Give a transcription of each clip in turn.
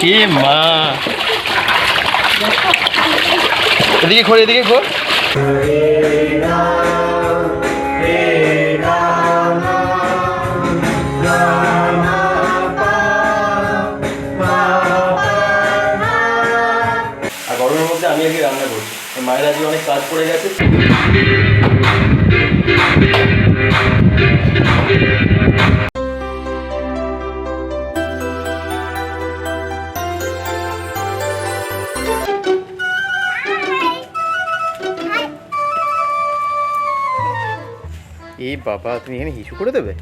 এ মা, এদিকে ঘোর, এদিকে ঘোর। আর গরমের মধ্যে আমি আগে রান্না করছি, মায়ের আজকে অনেক কাজ পড়ে গেছে। এই বাবা, তুমি এখানে হিসু করে দেবে?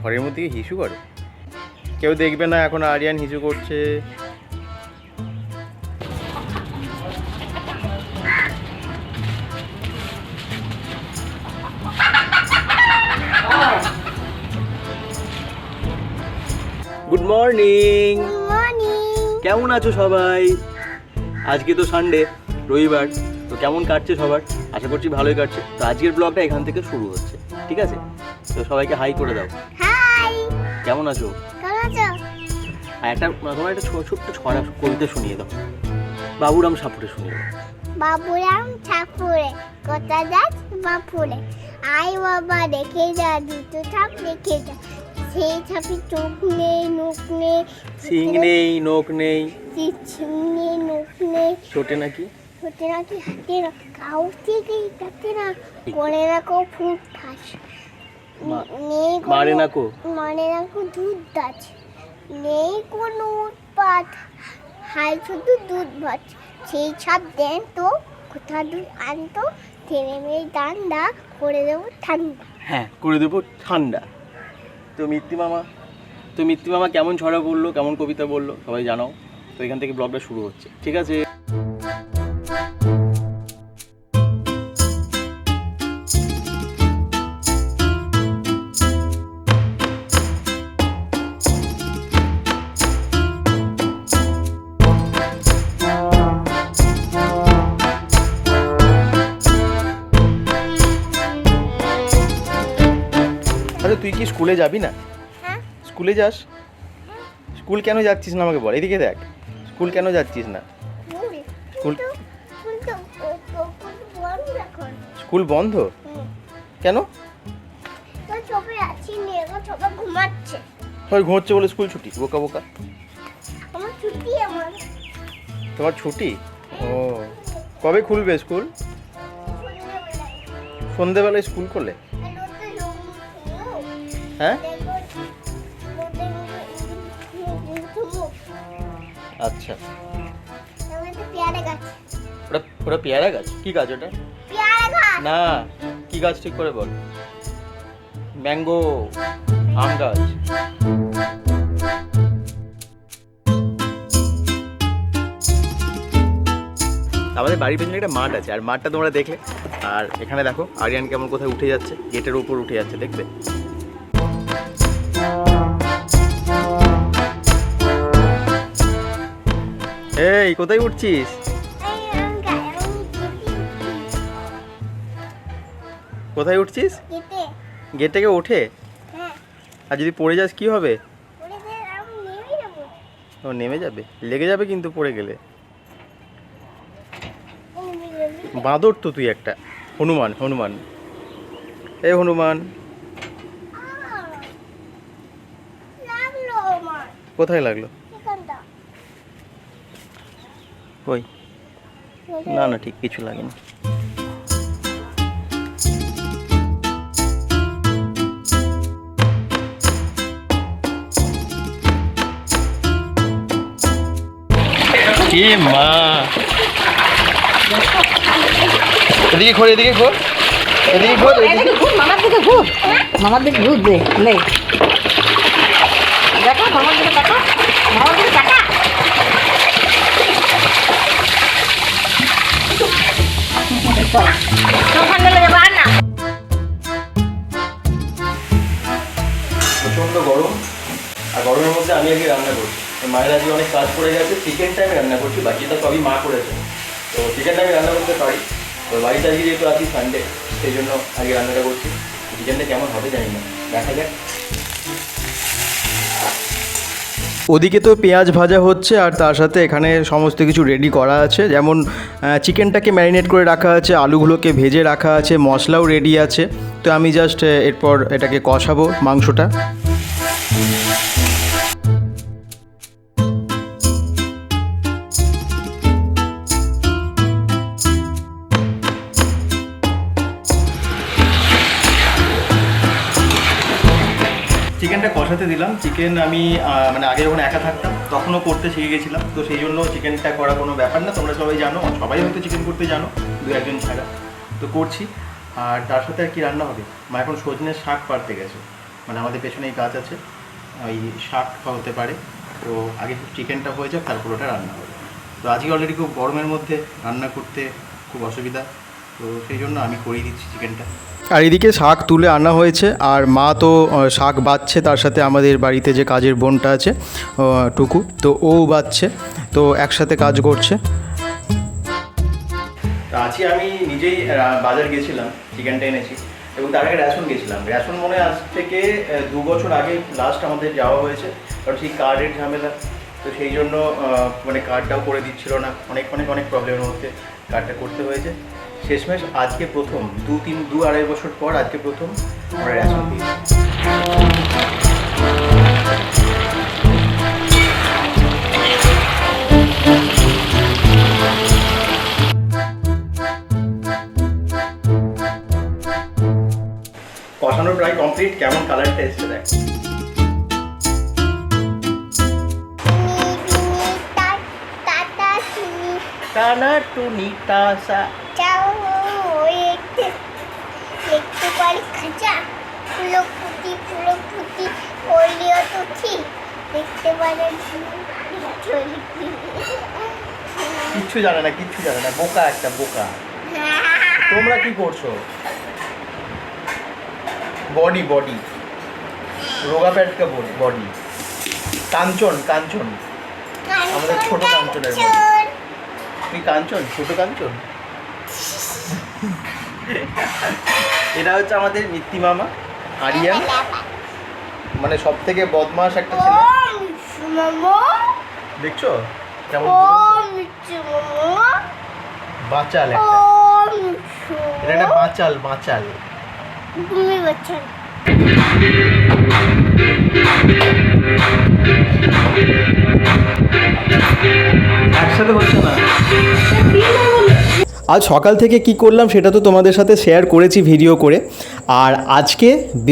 ঘরের মধ্যে হিসু করে? কেউ দেখবে না এখন আরিয়ান হিসু করছে। Good morning. কেমন আছো সবাই? আজকে তো সানডে, রবিবার, তো কেমন কাটছে সবার? আশা করছি ভালোই কাটছে। তো আজকের ব্লগটা এখান থেকে শুরু হচ্ছে, ঠিক আছে? তো সবাইকে হাই করে দাও। হাই, কেমন আছো? আর একটা তোমার একটা ছোট্ট ছড়া কবিতা শুনিয়ে দাও। বাবুরাম সাপুরে শুনিয়ে দাও। বাবুরাম ঠাকুরে কথা যাচ বাপুরে, আই বাবা দেখে যা, দুটো ছাপ দেখে যা, সেই ছাপে চোখ নেই, নোখ নেই, সিং নেই, নোখ নেই, সিং নেই, নোখ নেই, ছোটে নাকি ছোটে নাকি হাতে না, কাউ থেকে কাটে না, করে না কো ফুট ফাঁস, মারে না কো দুধ দাচ, নেই কোনো উৎপাত, হাই শুধু দুধ ভাত, সেই ছাপ দেন তো কোথা দুধ আনতো, থেমে মেয়ে ডান্ডা করে দেবো ঠান্ডা। হ্যাঁ, করে দেবো ঠান্ডা। তো মিত্তি মামা কেমন ছড়া বললো, কেমন কবিতা বললো সবাই জানাও। তো এখান থেকে ব্লগটা শুরু হচ্ছে, ঠিক আছে? আরে তুই কি স্কুলে যাবি না? হ্যাঁ, স্কুলে যাস? স্কুল কেন যাচ্ছিস না আমাকে বল। এদিকে দেখ, স্কুল কেন যাচ্ছিস না? স্কুল স্কুল বন্ধ কেন? সবাই ঘুমাচ্ছে। সবাই ঘুমোচ্ছে বলে স্কুল ছুটি? বোকা বোকা। আমার ছুটি। তোমার ছুটি? ও, কবে খুলবে স্কুল? সন্ধেবেলায় স্কুল করলে? হ্যাঁ, আচ্ছা। ওটা পেয়ারা গাছ? কি গাছ ওটা? না, কি গাছ ঠিক করে বল। ম্যাঙ্গো, আম গাছ। আমাদের বাড়ির পেছনে একটা মাঠ আছে, আর মাঠটা তোমরা দেখলে। আর এখানে দেখো আরিয়ান কেমন কোথায় উঠে যাচ্ছে, গেটের উপর উঠে যাচ্ছে, দেখবে? এই কোথায় উঠছিস? কোথায় উঠছিস? গেট থেকে ওঠে? আর যদি পড়ে যাস কি হবে? ও, নেমে যাবে? লেগে যাবে কিন্তু পড়ে গেলে। বাঁদর তো তুই একটা। হনুমান, হনুমান। এই হনুমান, কোথায় লাগলো? কই? না না, ঠিক কিছু লাগেনি। এ মা, এদিকে ঘোর, এদিকে ঘোর, এদিকে ঘোর, এদিকে ঘোর, মামার দিকে ঘুর, মামার দিকে ঘুর দে, নে দেখো মামার দিকে দেখো, মামার দিকে টাকা। প্রচন্ড গরম, আর গরমের মধ্যে আমি আগে রান্না করছি। মায়ের আজকে অনেক কাজ পড়ে গেছে, চিকেন টাইমে রান্না করছি, বাকিটা সবই মা করেছে। তো চিকেন টাইমে রান্না করতে পারি। তো বাড়িতে আজকে যেহেতু আছি সানডে, সেই জন্য আগে রান্নাটা করছি। চিকেনটা কেমন হবে জানি না, দেখা যাক। ওদিকে তো পেঁয়াজ ভাজা হচ্ছে আর তার সাথে এখানে সমস্ত কিছু রেডি করা আছে, যেমন চিকেনটাকে ম্যারিনেট করে রাখা আছে, আলুগুলোকে ভেজে রাখা আছে, মশলাও রেডি আছে। তো আমি জাস্ট এরপর এটাকে কষাবো মাংসটা। চিকেনটা কষাতে দিলাম। চিকেন আমি মানে আগে যখন একা থাকতাম তখনও করতে শিখে গেছিলাম, তো সেই জন্য চিকেনটা করা কোনো ব্যাপার না। তোমরা সবাই জানো, সবাই হয়তো চিকেন করতে জানো, দু একজন ছাড়া। তো করছি। আর তার সাথে আর কি রান্না হবে, মা এখন সজনের শাক পাড়তে গেছে, মানে আমাদের পেছনেই গাছ আছে, ওই শাক হতে পারে। তো আগে চিকেনটা হয়ে যাক, তারপর ওটা রান্না হবে। তো আজকে অলরেডি খুব গরমের মধ্যে রান্না করতে খুব অসুবিধা, তো সেই জন্য আমি করিয়ে দিচ্ছি চিকেনটা। আর এদিকে শাক তুলে আনা হয়েছে, আর মা তো শাক বাচ্ছে, তার সাথে আমাদের বাড়িতে যে কাজের বোনটা আছে টুকু, তো ও বাচ্ছে, তো একসাথে কাজ করছে। তো আজকে আমি নিজেই বাজার গেছিলাম, চিকেনটা এনেছি, এবং তার আগে রেশন গেছিলাম। রেশন মনে আজ থেকে 2 বছর আগে লাস্ট আমাদের যাওয়া হয়েছে, কারণ সেই কার্ডের ঝামেলা, তো সেই জন্য মানে কার্ডটাও করে দিচ্ছিল না, অনেক প্রবলেমের মধ্যে কার্ডটা করতে হয়েছে। শেষমেশ আজকে প্রথম 2-2.5 বছর পর আজকে প্রথম আমরা রেশন পেয়েছি। কষানো প্রায় কমপ্লিট, কেমন কালারটা এসছে দেখ। টানা টুনি টাসা যাও একটু পরে খাঁচা ফুলো ফুটি করলিও তো ঠিক দেখতে পারে কিচ্ছু জানে না, বোকা একটা বোকা। তোমরা কি করছো? বডি রোগা প্যাটকা বডি। কাঞ্চন আমাদের ছোট কাঞ্চনের মতো। তুই কাঞ্চন, ছোট কাঞ্চন। এটা হচ্ছে আমাদের মিত্তি মামা আরিয়ান, মানে সব থেকে বদমাস একটা ছেলে। দেখছো কেমন বাচাল একটা, এটা একটা বাচাল। তুমি বাচ্চা একসাথে হচ্ছে না। আজ সকাল থেকে কি করলাম সেটা তো তোমাদের সাথে শেয়ার করেছি ভিডিও করে। আর আজকে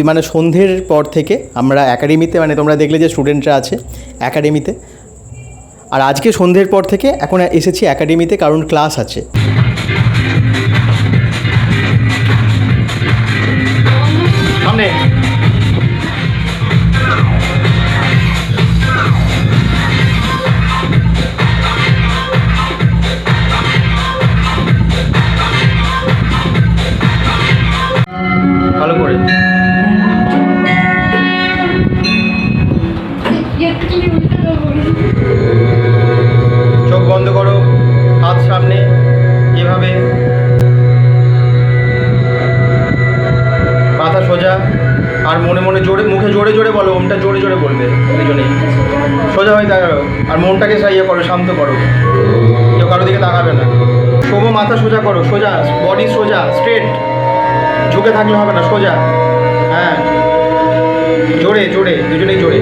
মানে সন্ধ্যের পর থেকে আমরা একাডেমিতে, মানে তোমরা দেখলে যে স্টুডেন্টরা আছে একাডেমিতে, আর আজকে সন্ধ্যের পর থেকে এখন এসেছি একাডেমিতে, কারণ ক্লাস আছে। সামনে ভালো করে চোখ বন্ধ করো, হাত সামনে, এভাবে মাথা সোজা, আর মনে জোরে, মুখে জোরে বলো, ওমটা জোরে বলবে দুজনেই। সোজা হয়ে তাকাও, আর মনটাকে ইয়ে করো, শান্ত করো, কেউ কারো দিকে তাকাবে না। শোভো, মাথা সোজা করো, সোজা, বডি সোজা, স্ট্রেট, ঝুঁকে থাকলে হবে না, সোজা। হ্যাঁ, জোরে দুজনেই জোরে।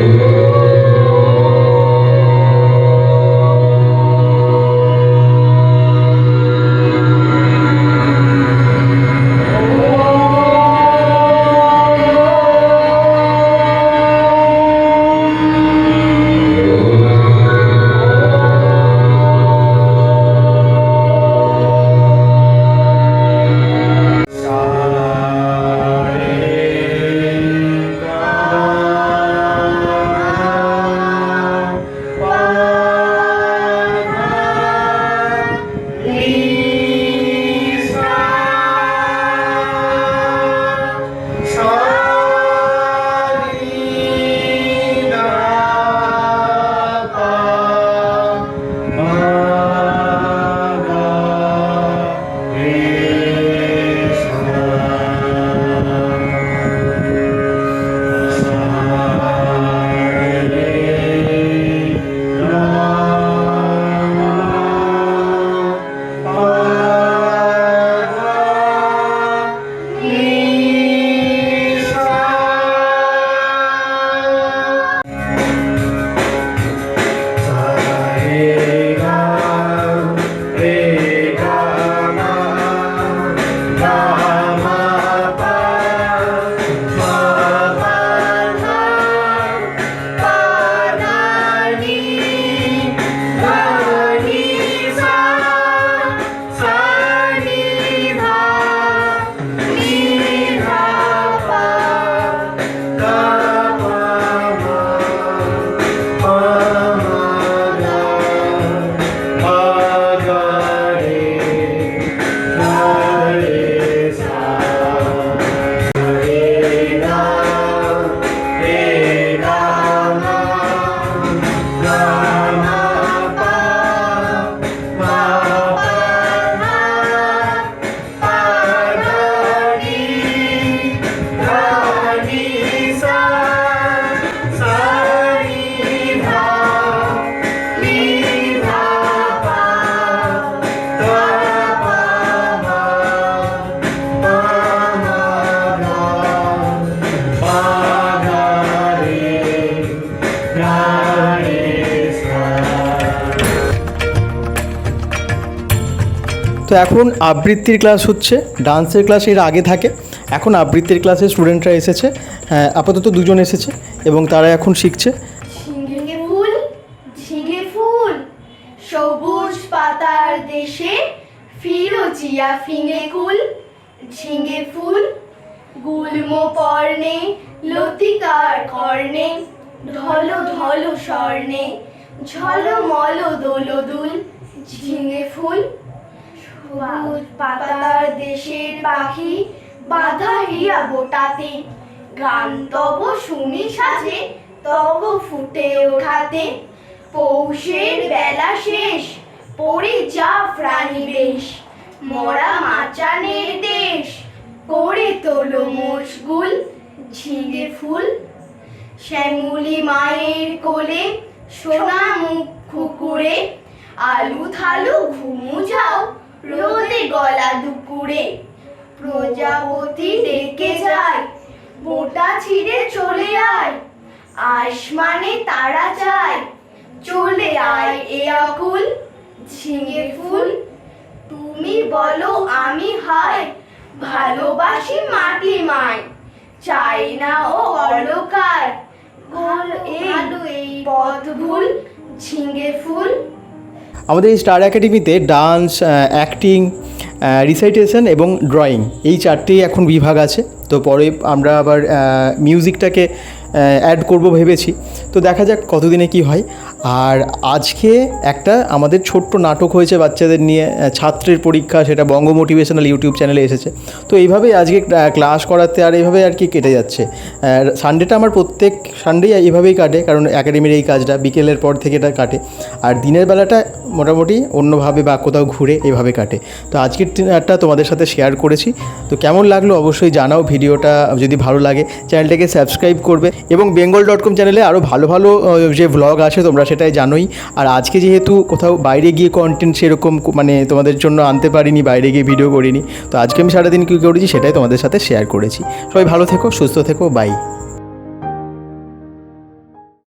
তো এখন আবৃত্তির ক্লাস হচ্ছে, ডান্সের ক্লাস এর আগে থাকে, এখন আবৃত্তির ক্লাসে স্টুডেন্টরা এসেছে, আপাতত দুজন এসেছে এবং তারা এখন শিখছে। ঝিঙে ফুল সবুজ পাতার দেশে ফিরোজিয়া ফিঙে কুল। ঝিঙে ফুল গুল্ম পর্ণে লতিকার কর্ণে ঢলো ঢলো স্বর্ণে ঝলমল দোলদুল। ঝিঙে ফুল সবুজ পাতার দেশের পাখি বাধা হিয়া বোটাতে গান তব শুনি সাজে তব ফুটে ওঠাতে। পৌষের বেলা শেষ পড়ে যা প্রাণী বেশ মরা মাচানের দেশ করে তোলো মশগুল। ঝিঙে ফুল শ্যামলি মায়ের কোলে সোনা মুখ খুকুরে আলু থালু ঘুমু যাও রোদে গলা দুপুরে। প্রজাপতি ডেকে যায় বোটা ছিঁড়ে চলে আয় আসমানে তারা চায় চলে আয় এ আকুল। ঝিঙে ফুল তুমি বলো আমি হায় ভালোবাসি মাটি মায় চাই না ও অলকার গোল এই পথ ভুল। ঝিঙে ফুল। আমাদের এই স্টার একাডেমিতে ডান্স, অ্যাক্টিং, রিসাইটেশন এবং ড্রয়িং এই চারটেই এখন বিভাগ আছে। তো পরে আমরা আবার মিউজিকটাকে অ্যাড করব ভেবেছি, তো দেখা যাক কতদিনে কি হয়। আর আজকে একটা আমাদের ছোট্ট নাটক হয়েছে বাচ্চাদের নিয়ে, ছাত্রের পরীক্ষা, সেটা বঙ্গ মোটিভেশনাল ইউটিউব চ্যানেলে এসেছে। তো এইভাবেই আজকে ক্লাস করাতে আর এইভাবে আর কি কেটে যাচ্ছে। সানডেটা আমার প্রত্যেক সানডেই এইভাবেই কাটে, কারণ একাডেমির এই কাজটা বিকেলের পর থেকে এটা কাটে। আর দিনের বেলাটা মোটামুটি অন্যভাবে বা কোথাও ঘুরে এভাবে কাটে। তো আজকের দিনটা তোমাদের সাথে শেয়ার করেছি। তো কেমন লাগলো অবশ্যই জানাও। ভিডিওটা যদি ভালো লাগে চ্যানেলটাকে সাবস্ক্রাইব করবে এবং bengal.com চ্যানেলে আরও ভালো ভালো যে ভ্লগ আছে তোমরা সেটাই জানোই। আর আজকে যেহেতু কোথাও বাইরে গিয়ে কন্টেন্ট সেরকম মানে তোমাদের জন্য আনতে পারিনি, বাইরে গিয়ে ভিডিও করিনি, তো আজকে আমি সারাদিন কী করেছি সেটাই তোমাদের সাথে শেয়ার করেছি। সবাই ভালো থেকো, সুস্থ থেকো, বাই।